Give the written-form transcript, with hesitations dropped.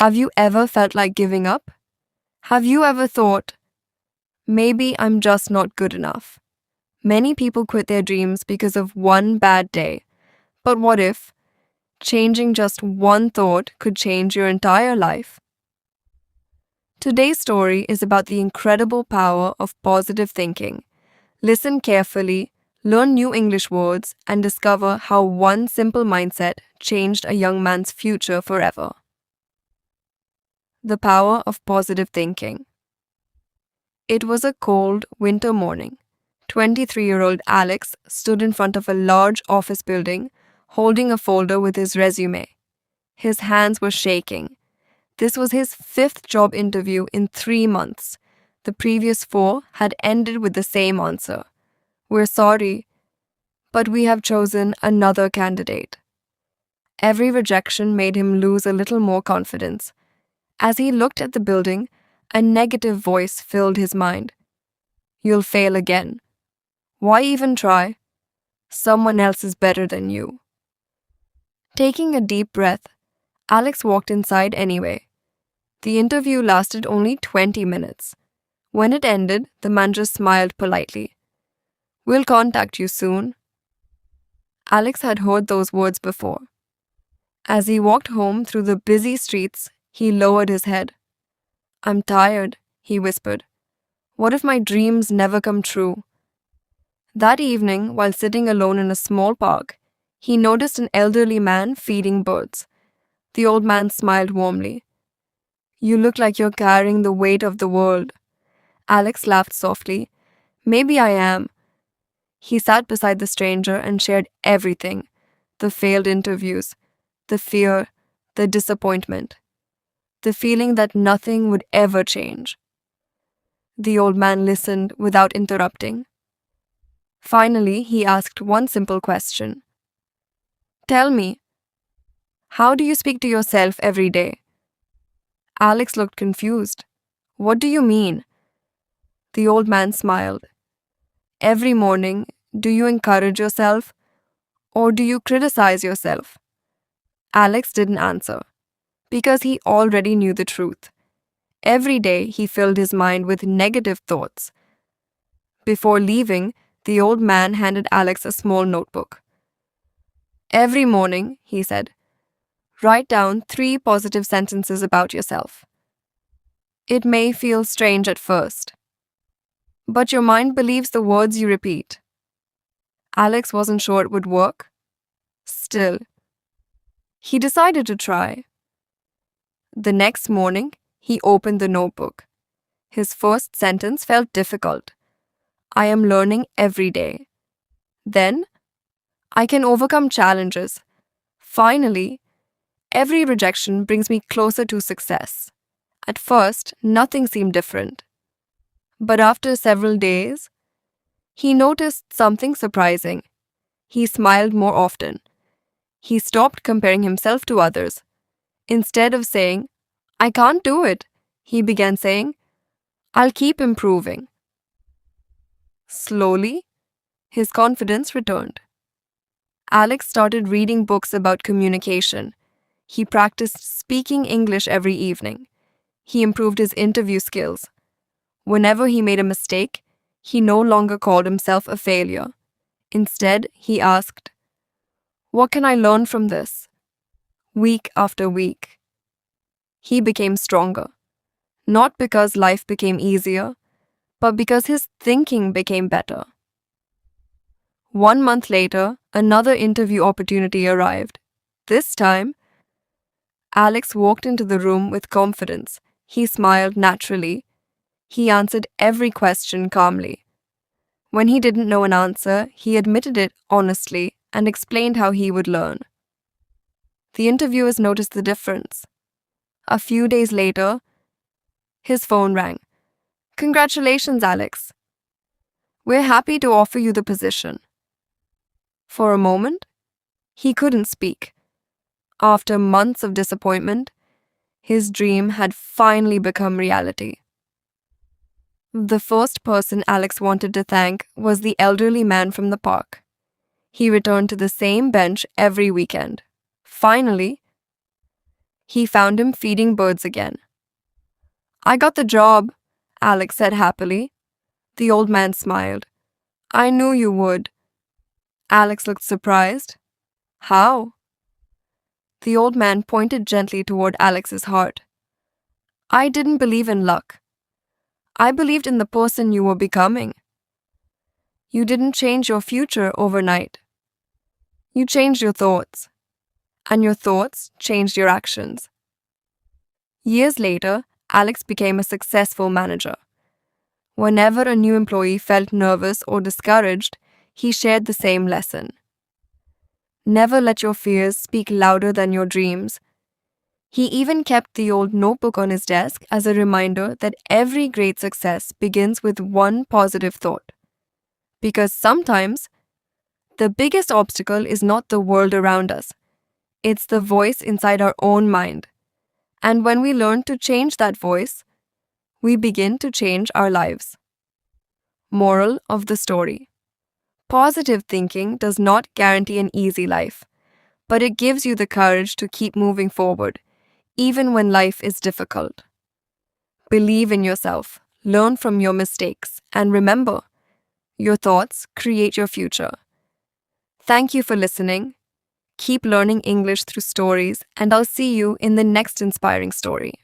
Have you ever felt like giving up? Have you ever thought, maybe I'm just not good enough? Many people quit their dreams because of one bad day. But what if changing just one thought could change your entire life? Today's story is about the incredible power of positive thinking. Listen carefully, learn new English words, and discover how one simple mindset changed a young man's future forever. The power of positive thinking. It was a cold winter morning. 23-year-old Alex stood in front of a large office building, holding a folder with his resume. His hands were shaking. This was his 5th job interview in 3 months. The previous 4 had ended with the same answer. "We're sorry, but we have chosen another candidate." Every rejection made him lose a little more confidence. As he looked at the building, a negative voice filled his mind. "You'll fail again. Why even try? Someone else is better than you." Taking a deep breath, Alex walked inside anyway. The interview lasted only 20 minutes. When it ended, the manager smiled politely. "We'll contact you soon." Alex had heard those words before. As he walked home through the busy streets, he lowered his head. "I'm tired," he whispered. "What if my dreams never come true?" That evening, while sitting alone in a small park, he noticed an elderly man feeding birds. The old man smiled warmly. "You look like you're carrying the weight of the world." Alex laughed softly. "Maybe I am." He sat beside the stranger and shared everything: the failed interviews, the fear, the disappointment, the feeling that nothing would ever change. The old man listened without interrupting. Finally, he asked one simple question. "Tell me, how do you speak to yourself every day?" Alex looked confused. "What do you mean?" The old man smiled. "Every morning, do you encourage yourself or do you criticize yourself?" Alex didn't answer because he already knew the truth. Every day, he filled his mind with negative thoughts. Before leaving, the old man handed Alex a small notebook. "Every morning," he said, "write down 3 positive sentences about yourself. It may feel strange at first, but your mind believes the words you repeat." Alex wasn't sure it would work. Still, he decided to try. The next morning, he opened the notebook. His first sentence felt difficult. "I am learning every day." Then, "I can overcome challenges." Finally, "Every rejection brings me closer to success." At first, nothing seemed different. But after several days, he noticed something surprising. He smiled more often. He stopped comparing himself to others. Instead of saying, "I can't do it," he began saying, "I'll keep improving." Slowly, his confidence returned. Alex started reading books about communication. He practiced speaking English every evening. He improved his interview skills. Whenever he made a mistake, he no longer called himself a failure. Instead, he asked, "What can I learn from this?" Week after week, he became stronger. Not because life became easier, but because his thinking became better. 1 month later, another interview opportunity arrived. This time, Alex walked into the room with confidence. He smiled naturally. He answered every question calmly. When he didn't know an answer, he admitted it honestly and explained how he would learn. The interviewers noticed the difference. A few days later, his phone rang. "Congratulations, Alex. We're happy to offer you the position." For a moment, he couldn't speak. After months of disappointment, his dream had finally become reality. The first person Alex wanted to thank was the elderly man from the park. He returned to the same bench every weekend. Finally, He found him feeding birds again. I got the job, Alex said happily. The old man smiled. I knew you would. Alex looked surprised. How? The old man pointed gently toward Alex's heart. I didn't believe in luck. I believed in the person you were becoming. You didn't change your future overnight. You changed your thoughts, and your thoughts changed your actions. Years later, Alex became a successful manager. Whenever a new employee felt nervous or discouraged, he shared the same lesson. Never let your fears speak louder than your dreams. He even kept the old notebook on his desk as a reminder that every great success begins with one positive thought. Because sometimes, the biggest obstacle is not the world around us. It's the voice inside our own mind. And when we learn to change that voice, we begin to change our lives. Moral of the story: positive thinking does not guarantee an easy life, but it gives you the courage to keep moving forward, even when life is difficult. Believe in yourself, learn from your mistakes, and remember, your thoughts create your future. Thank you for listening. Keep learning English through stories, and I'll see you in the next inspiring story.